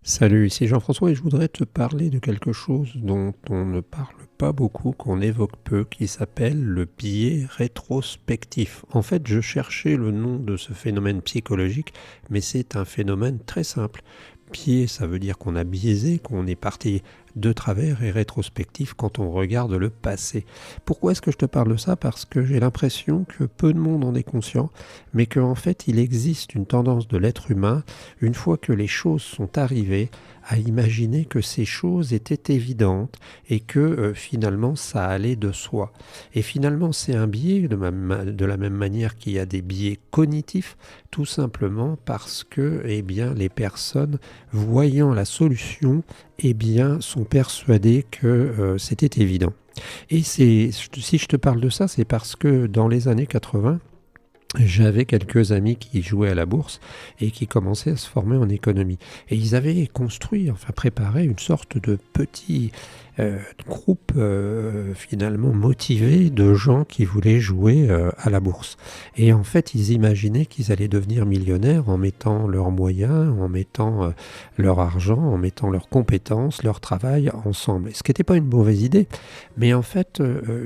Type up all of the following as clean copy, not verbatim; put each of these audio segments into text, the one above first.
Salut, ici Jean-François et je voudrais te parler de quelque chose dont on ne parle pas beaucoup, qu'on évoque peu, qui s'appelle le biais rétrospectif. En fait, je cherchais le nom de ce phénomène psychologique, mais c'est un phénomène très simple. Biais, ça veut dire qu'on a biaisé, qu'on est parti de travers, et rétrospectif quand on regarde le passé. Pourquoi est-ce que je te parle de ça? Parce que j'ai l'impression que peu de monde en est conscient, mais qu'en fait il existe une tendance de l'être humain, une fois que les choses sont arrivées, à imaginer que ces choses étaient évidentes et que finalement ça allait de soi. Et finalement c'est un biais de la même manière qu'il y a des biais cognitifs, tout simplement parce que les personnes voyant la solution sont persuadées que c'était évident. Et si je te parle de ça, c'est parce que dans les années 80, j'avais quelques amis qui jouaient à la bourse et qui commençaient à se former en économie. Et ils avaient construit, enfin préparé une sorte de petit groupe finalement motivé de gens qui voulaient jouer à la bourse. Et en fait, ils imaginaient qu'ils allaient devenir millionnaires en mettant leurs moyens, en mettant leur argent, en mettant leurs compétences, leur travail ensemble. Ce qui n'était pas une mauvaise idée, mais en fait,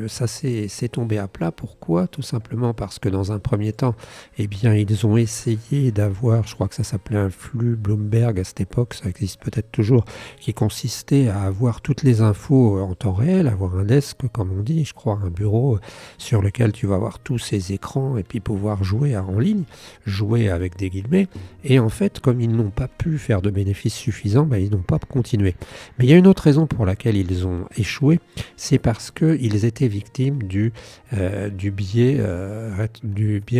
ça c'est tombé à plat. Pourquoi? Tout simplement parce que dans un premier temps, ils ont essayé d'avoir, je crois que ça s'appelait un flux Bloomberg à cette époque, ça existe peut-être toujours, qui consistait à avoir toutes les infos en temps réel, avoir un desk, comme on dit, je crois, un bureau sur lequel tu vas avoir tous ces écrans et puis pouvoir jouer en ligne, jouer avec des guillemets. Et en fait, comme ils n'ont pas pu faire de bénéfices suffisants, ils n'ont pas continué. Mais il y a une autre raison pour laquelle ils ont échoué, c'est parce qu'ils étaient victimes du biais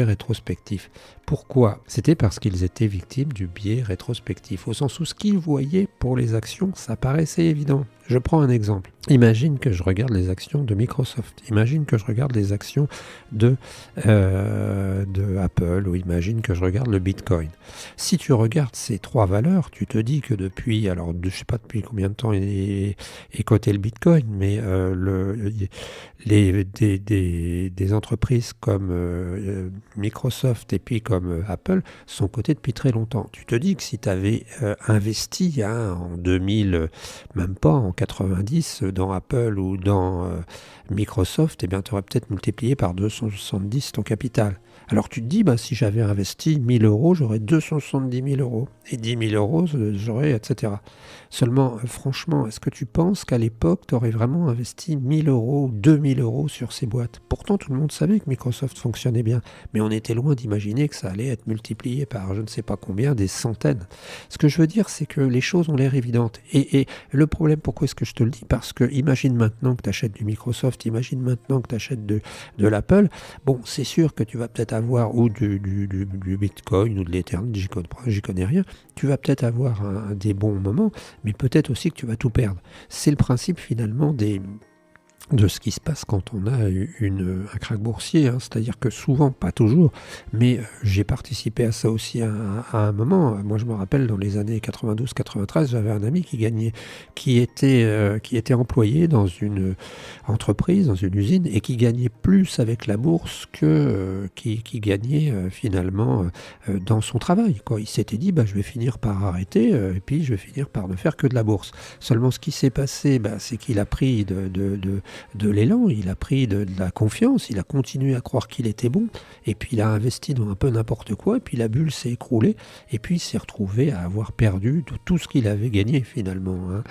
rétrospectif. Pourquoi? C'était parce qu'ils étaient victimes du biais rétrospectif, au sens où ce qu'ils voyaient pour les actions, ça paraissait évident. Je prends un exemple. Imagine que je regarde les actions de Microsoft. Imagine que je regarde les actions de Apple, ou imagine que je regarde le Bitcoin. Si tu regardes ces trois valeurs, tu te dis que depuis, alors je ne sais pas depuis combien de temps est coté le Bitcoin, mais des entreprises comme Microsoft et puis comme Apple sont cotées depuis très longtemps. Tu te dis que si tu avais investi en 2000, même pas en 90, dans Apple ou dans Microsoft, tu aurais peut-être multiplié par 270 ton capital. Alors tu te dis, si j'avais investi 1000 euros, j'aurais 270 000 euros. Et 10 000 euros, j'aurais, etc. Seulement, franchement, est-ce que tu penses qu'à l'époque, tu aurais vraiment investi 1000 euros ou 2000 euros sur ces boîtes? Pourtant, tout le monde savait que Microsoft fonctionnait bien. Mais on était loin d'imaginer que ça allait être multiplié par je ne sais pas combien, des centaines. Ce que je veux dire, c'est que les choses ont l'air évidentes. Et le problème, pourquoi est-ce que je te le dis? Parce que imagine maintenant que tu achètes du Microsoft, imagine maintenant que tu achètes de l'Apple. Bon, c'est sûr que tu vas peut-être avoir ou du Bitcoin ou de l'Ether, j'y connais rien. Tu vas peut-être avoir des bons moments, mais peut-être aussi que tu vas tout perdre. C'est le principe finalement de ce qui se passe quand on a un krach boursier, c'est-à-dire que souvent, pas toujours, mais j'ai participé à ça aussi à un moment. Moi, je me rappelle, dans les années 92-93, j'avais un ami qui était employé dans une entreprise, dans une usine, et qui gagnait plus avec la bourse que qui gagnait finalement dans son travail, quoi. Il s'était dit, je vais finir par arrêter, et puis je vais finir par ne faire que de la bourse. Seulement, ce qui s'est passé, c'est qu'il a pris de l'élan, il a pris de la confiance, il a continué à croire qu'il était bon, et puis il a investi dans un peu n'importe quoi, et puis la bulle s'est écroulée, et puis il s'est retrouvé à avoir perdu tout ce qu'il avait gagné finalement.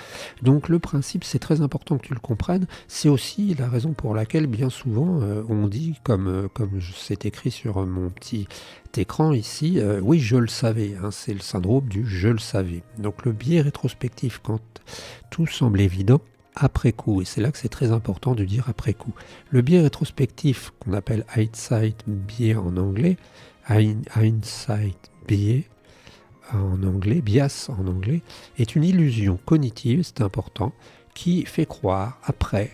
Donc le principe, c'est très important que tu le comprennes, c'est aussi la raison pour laquelle bien souvent on dit, comme c'est écrit sur mon petit écran ici, oui je le savais, c'est le syndrome du je le savais. Donc le biais rétrospectif, quand tout semble évident, après coup, et c'est là que c'est très important de dire après coup. Le biais rétrospectif, qu'on appelle hindsight biais en anglais, hindsight biais en anglais, bias en anglais, est une illusion cognitive, c'est important, qui fait croire après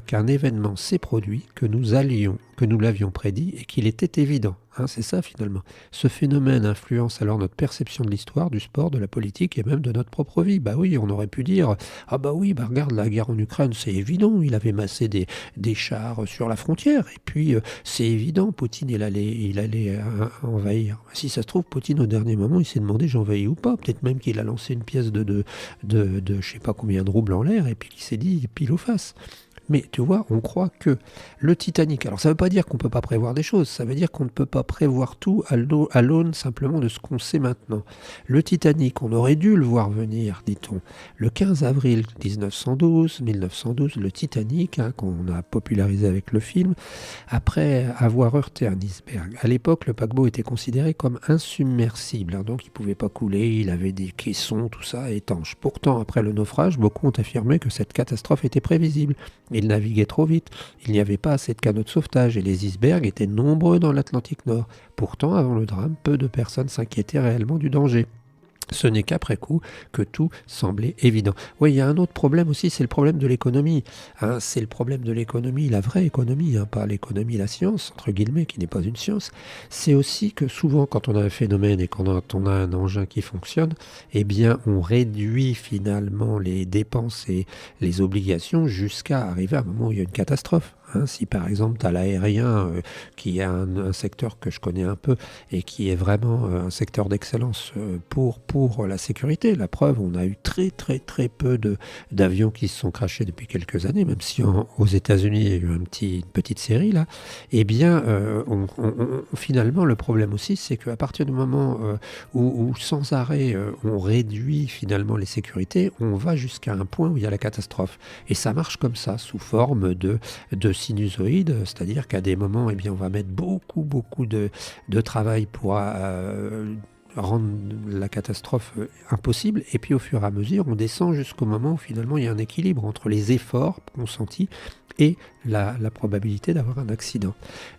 qu'un événement s'est produit, que nous l'avions prédit et qu'il était évident. hein, c'est ça finalement. Ce phénomène influence alors notre perception de l'histoire, du sport, de la politique et même de notre propre vie. Bah oui, on aurait pu dire, ah bah oui, bah regarde la guerre en Ukraine, c'est évident, il avait massé des chars sur la frontière. Et puis c'est évident, Poutine, il allait envahir. Si ça se trouve, Poutine au dernier moment, il s'est demandé j'envahis ou pas. Peut-être même qu'il a lancé une pièce de je sais pas combien de roubles en l'air et puis qu'il s'est dit pile ou face. Mais tu vois, on croit que le Titanic, alors ça ne veut pas dire qu'on ne peut pas prévoir des choses, ça veut dire qu'on ne peut pas prévoir tout à l'aune simplement de ce qu'on sait maintenant. Le Titanic, on aurait dû le voir venir, dit-on. Le 15 avril 1912, le Titanic, hein, qu'on a popularisé avec le film, après avoir heurté un iceberg. À l'époque, le paquebot était considéré comme insubmersible, hein, donc il ne pouvait pas couler, il avait des caissons, tout ça, étanches. Pourtant, après le naufrage, beaucoup ont affirmé que cette catastrophe était prévisible. Il naviguait trop vite, il n'y avait pas assez de canaux de sauvetage et les icebergs étaient nombreux dans l'Atlantique Nord. Pourtant, avant le drame, peu de personnes s'inquiétaient réellement du danger. Ce n'est qu'après coup que tout semblait évident. Oui, il y a un autre problème aussi, c'est le problème de l'économie. Hein, c'est le problème de l'économie, la vraie économie, hein, pas l'économie, la science, entre guillemets, qui n'est pas une science. C'est aussi que souvent, quand on a un phénomène et quand on a un engin qui fonctionne, eh bien, on réduit finalement les dépenses et les obligations jusqu'à arriver à un moment où il y a une catastrophe. Hein, si par exemple tu as l'aérien, qui est un secteur que je connais un peu et qui est vraiment un secteur d'excellence pour la sécurité. La preuve, on a eu très très très peu d'avions qui se sont crashés depuis quelques années, même si aux États-Unis il y a eu une petite série là. Eh bien, finalement, le problème aussi, c'est qu'à partir du moment où sans arrêt on réduit finalement les sécurités, on va jusqu'à un point où il y a la catastrophe. Et ça marche comme ça, sous forme de sinusoïde, c'est-à-dire qu'à des moments, eh bien, on va mettre beaucoup de travail pour rendre la catastrophe impossible, et puis au fur et à mesure, on descend jusqu'au moment où finalement il y a un équilibre entre les efforts consentis et la probabilité d'avoir un accident.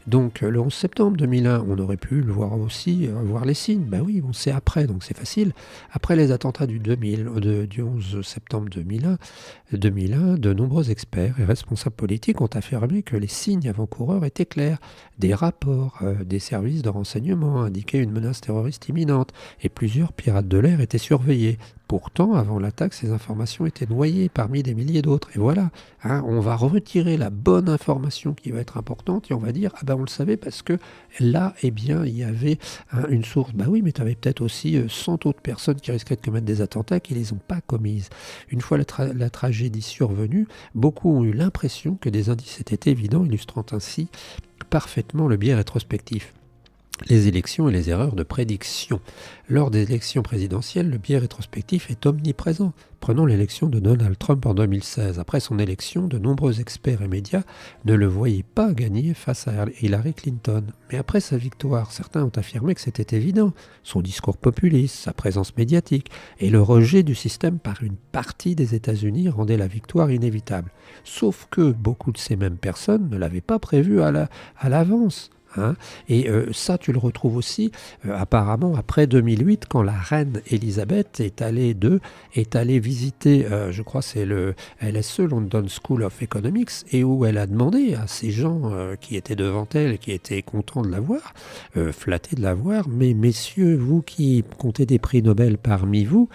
Donc le 11 septembre 2001, on aurait pu le voir aussi, voir les signes. Ben oui, on sait après, donc c'est facile. Après les attentats du 11 septembre 2001, de nombreux experts et responsables politiques ont affirmé que les signes avant-coureurs étaient clairs. Des rapports des services de renseignement indiquaient une menace terroriste imminente et plusieurs pirates de l'air étaient surveillés. Pourtant, avant l'attaque, ces informations étaient noyées parmi des milliers d'autres. Et voilà, hein, on va retirer la bonne information qui va être importante et on va dire, ah ben on le savait parce que là, eh bien, il y avait une source. Bah oui, mais tu avais peut-être aussi 100 autres personnes qui risquaient de commettre des attentats qui ne les ont pas commises. Une fois la tragédie survenue, beaucoup ont eu l'impression que des indices étaient évidents, illustrant ainsi parfaitement le biais rétrospectif. Les élections et les erreurs de prédiction. Lors des élections présidentielles, le biais rétrospectif est omniprésent. Prenons l'élection de Donald Trump en 2016. Après son élection, de nombreux experts et médias ne le voyaient pas gagner face à Hillary Clinton. Mais après sa victoire, certains ont affirmé que c'était évident. Son discours populiste, sa présence médiatique et le rejet du système par une partie des États-Unis rendaient la victoire inévitable. Sauf que beaucoup de ces mêmes personnes ne l'avaient pas prévu à l'avance. Hein, et ça, tu le retrouves aussi apparemment après 2008, quand la reine Elisabeth est allée visiter, je crois c'est le LSE, London School of Economics, et où elle a demandé à ces gens qui étaient devant elle et qui étaient contents de la voir, flattés de la voir, mais messieurs, vous qui comptez des prix Nobel parmi vous,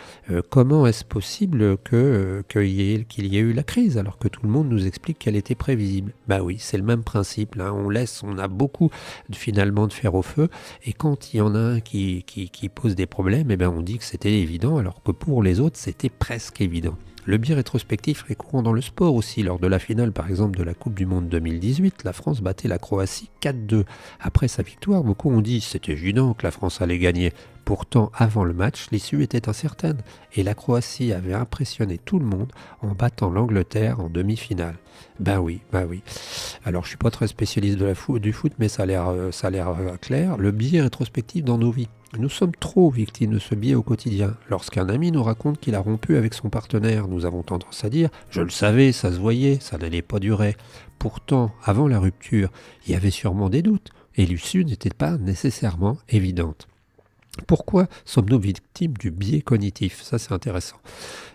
comment est-ce possible qu'il y ait eu la crise alors que tout le monde nous explique qu'elle était prévisible? Bah oui, c'est le même principe, hein, on a beaucoup finalement de fer au feu, et quand il y en a un qui pose des problèmes, eh ben on dit que c'était évident, alors que pour les autres, c'était presque évident. Le biais rétrospectif est courant dans le sport aussi. Lors de la finale, par exemple, de la Coupe du Monde 2018, la France battait la Croatie 4-2. Après sa victoire, beaucoup ont dit que c'était évident que la France allait gagner. Pourtant, avant le match, l'issue était incertaine, et la Croatie avait impressionné tout le monde en battant l'Angleterre en demi-finale. Ben oui. Alors, je suis pas très spécialiste du foot, mais ça a l'air clair. Le biais rétrospectif dans nos vies. Nous sommes trop victimes de ce biais au quotidien. Lorsqu'un ami nous raconte qu'il a rompu avec son partenaire, nous avons tendance à dire « Je le savais, ça se voyait, ça n'allait pas durer ». Pourtant, avant la rupture, il y avait sûrement des doutes, et l'issue n'était pas nécessairement évidente. Pourquoi sommes-nous victimes du biais cognitif? Ça, c'est intéressant.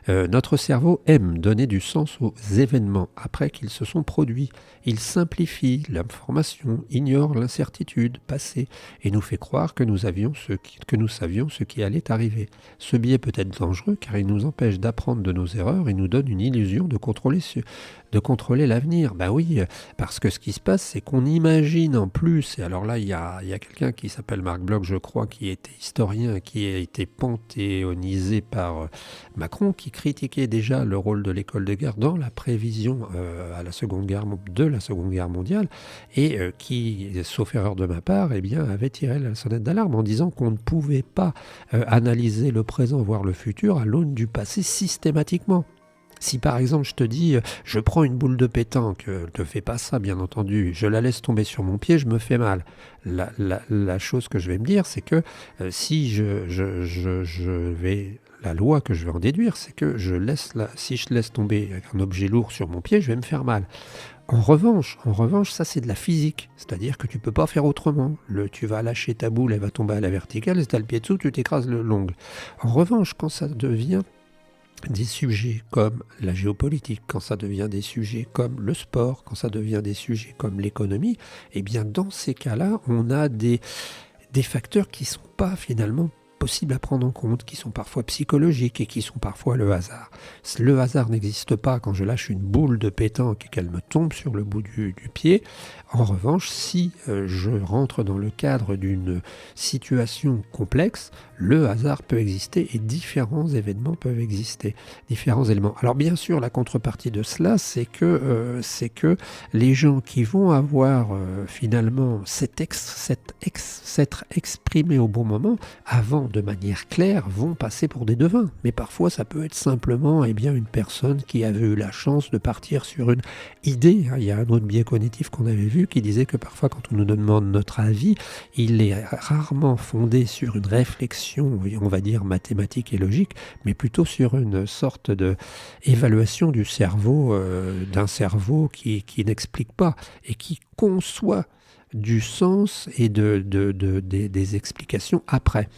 Notre cerveau aime donner du sens aux événements après qu'ils se sont produits. Il simplifie l'information, ignore l'incertitude passée et nous fait croire que nous savions ce qui allait arriver. Ce biais peut être dangereux car il nous empêche d'apprendre de nos erreurs et nous donne une illusion de contrôler l'avenir. Ben oui, parce que ce qui se passe, c'est qu'on imagine en plus, et alors là, il y a quelqu'un qui s'appelle Marc Bloch, je crois, qui était historien, qui a été panthéonisé par Macron, qui critiquait déjà le rôle de l'école de guerre dans la prévision de la Seconde Guerre mondiale, et qui, sauf erreur de ma part, eh bien, avait tiré la sonnette d'alarme en disant qu'on ne pouvait pas analyser le présent, voire le futur, à l'aune du passé systématiquement. Si par exemple je te dis, je prends une boule de pétanque, ne fais pas ça bien entendu, je la laisse tomber sur mon pied, je me fais mal. La chose que je vais me dire, c'est que si la loi que je vais en déduire, c'est que si je laisse tomber un objet lourd sur mon pied, je vais me faire mal. En revanche, ça c'est de la physique, c'est-à-dire que tu peux pas faire autrement. Tu vas lâcher ta boule, elle va tomber à la verticale, si tu as le pied dessous, tu t'écrases le l'ongle. En revanche, quand ça devient des sujets comme la géopolitique, quand ça devient des sujets comme le sport, quand ça devient des sujets comme l'économie, eh bien dans ces cas-là, on a des facteurs qui ne sont pas finalement possibles à prendre en compte, qui sont parfois psychologiques et qui sont parfois le hasard. Le hasard n'existe pas quand je lâche une boule de pétanque et qu'elle me tombe sur le bout du pied. En revanche, si je rentre dans le cadre d'une situation complexe, le hasard peut exister et différents événements peuvent exister, différents éléments. Alors bien sûr, la contrepartie de cela, c'est que les gens qui vont avoir finalement s'être exprimés au bon moment, avant de manière claire, vont passer pour des devins. Mais parfois, ça peut être simplement une personne qui avait eu la chance de partir sur une idée. Il y a un autre biais cognitif qu'on avait vu qui disait que parfois, quand on nous demande notre avis, il est rarement fondé sur une réflexion, on va dire mathématique et logique, mais plutôt sur une sorte d'évaluation du cerveau, d'un cerveau qui n'explique pas et qui conçoit du sens et des explications après.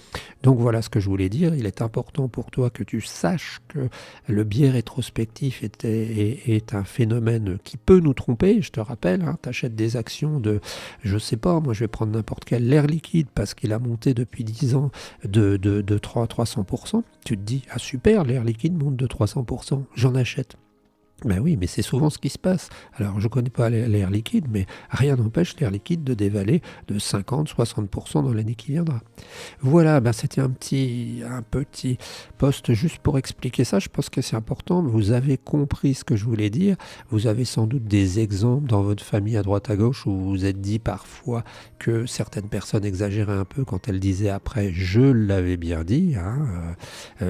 Donc voilà ce que je voulais dire. Il est important pour toi que tu saches que le biais rétrospectif est un phénomène qui peut nous tromper. Je te rappelle, tu achètes des actions de, je sais pas, moi je vais prendre n'importe quel, l'air liquide parce qu'il a monté depuis 10 ans de 300%. Tu te dis, ah super, l'air liquide monte de 300%, j'en achète. Ben oui, mais c'est souvent ce qui se passe. Alors, je ne connais pas l'air liquide, mais rien n'empêche l'air liquide de dévaler de 50-60% dans l'année qui viendra. Voilà, c'était un petit post juste pour expliquer ça. Je pense que c'est important. Vous avez compris ce que je voulais dire. Vous avez sans doute des exemples dans votre famille à droite à gauche où vous vous êtes dit parfois que certaines personnes exagéraient un peu quand elles disaient après « je l'avais bien dit ».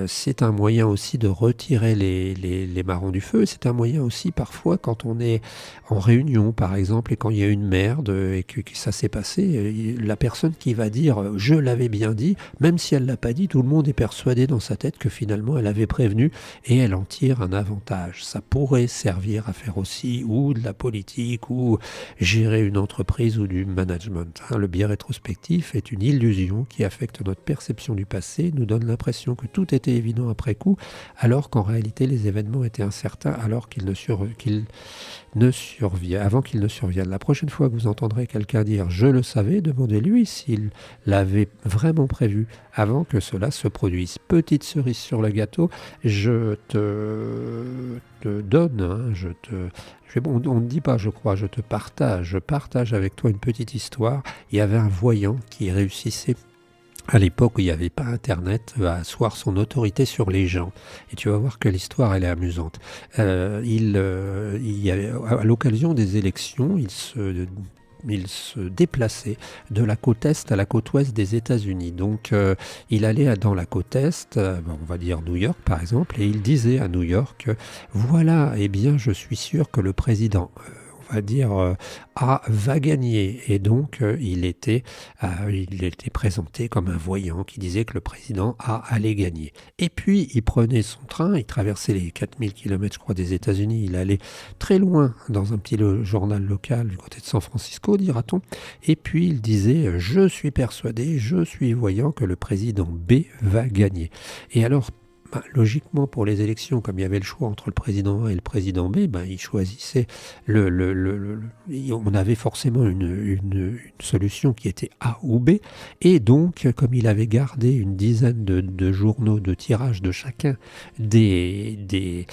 C'est un moyen aussi de retirer les marrons du feu. C'est un moyen aussi parfois quand on est en réunion par exemple et quand il y a une merde et que ça s'est passé, la personne qui va dire je l'avais bien dit, même si elle l'a pas dit, tout le monde est persuadé dans sa tête que finalement elle avait prévenu et elle en tire un avantage. Ça pourrait servir à faire aussi ou de la politique ou gérer une entreprise ou du management. Le biais rétrospectif est une illusion qui affecte notre perception du passé, nous donne l'impression que tout était évident après coup, alors qu'en réalité les événements étaient incertains avant qu'ils ne surviennent. La prochaine fois que vous entendrez quelqu'un dire « je le savais », demandez-lui s'il l'avait vraiment prévu avant que cela se produise. Petite cerise sur le gâteau, je te donne, on ne dit pas je crois, je partage avec toi une petite histoire. Il y avait un voyant qui réussissait à l'époque où il n'y avait pas Internet, à asseoir son autorité sur les gens. Et tu vas voir que l'histoire, elle est amusante. Il y avait, à l'occasion des élections, il se déplaçait de la côte Est à la côte Ouest des États-Unis. Donc, il allait dans la côte Est, on va dire New York par exemple, et il disait à New York, voilà, je suis sûr que le président... on va dire, A va gagner. Et donc, il était présenté comme un voyant qui disait que le président A allait gagner. Et puis, il prenait son train, il traversait les 4000 km, je crois, des États-Unis. Il allait très loin dans un petit journal local du côté de San Francisco, dira-t-on. Et puis, il disait, je suis persuadé, je suis voyant que le président B va gagner. Et alors, logiquement, pour les élections, comme il y avait le choix entre le président A et le président B, il choisissait on avait forcément une solution qui était A ou B. Et donc, comme il avait gardé une dizaine de journaux de tirage de chacun des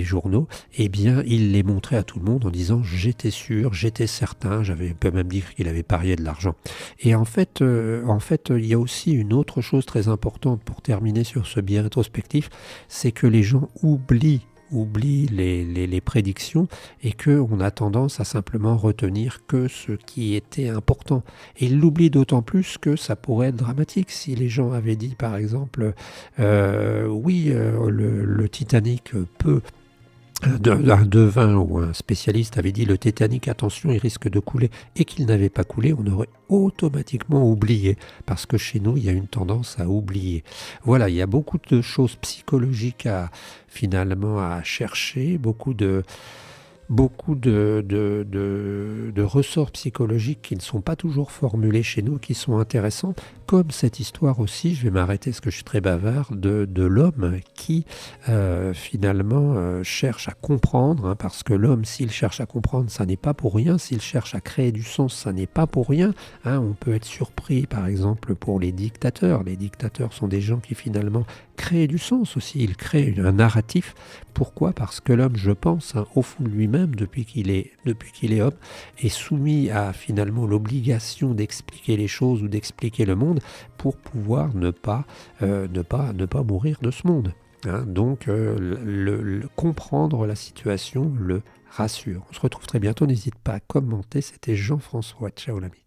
journaux, eh bien, il les montrait à tout le monde en disant « j'étais sûr, j'étais certain », on peut même dire qu'il avait parié de l'argent. Et en fait, il y a aussi une autre chose très importante pour terminer sur ce biais rétrospectif, c'est que les gens oublient les prédictions et qu'on a tendance à simplement retenir que ce qui était important. Et ils l'oublient d'autant plus que ça pourrait être dramatique. Si les gens avaient dit par exemple le Titanic peut... Un devin ou un spécialiste avait dit le Titanic, attention, il risque de couler, et qu'il n'avait pas coulé, on aurait automatiquement oublié, parce que chez nous, il y a une tendance à oublier. Voilà, il y a beaucoup de choses psychologiques finalement à chercher, beaucoup de ressorts psychologiques qui ne sont pas toujours formulés chez nous, qui sont intéressants, comme cette histoire aussi, je vais m'arrêter parce que je suis très bavard, de l'homme qui finalement cherche à comprendre, parce que l'homme, s'il cherche à comprendre, ça n'est pas pour rien, s'il cherche à créer du sens, ça n'est pas pour rien. On peut être surpris, par exemple, pour les dictateurs. Les dictateurs sont des gens qui finalement créent du sens aussi, ils créent un narratif. Pourquoi ? Parce que l'homme, je pense, au fond de lui-même, depuis qu'il est homme, est soumis à finalement l'obligation d'expliquer les choses ou d'expliquer le monde pour pouvoir ne pas mourir de ce monde. Donc, comprendre la situation le rassure. On se retrouve très bientôt. N'hésite pas à commenter. C'était Jean-François. Ciao l'ami.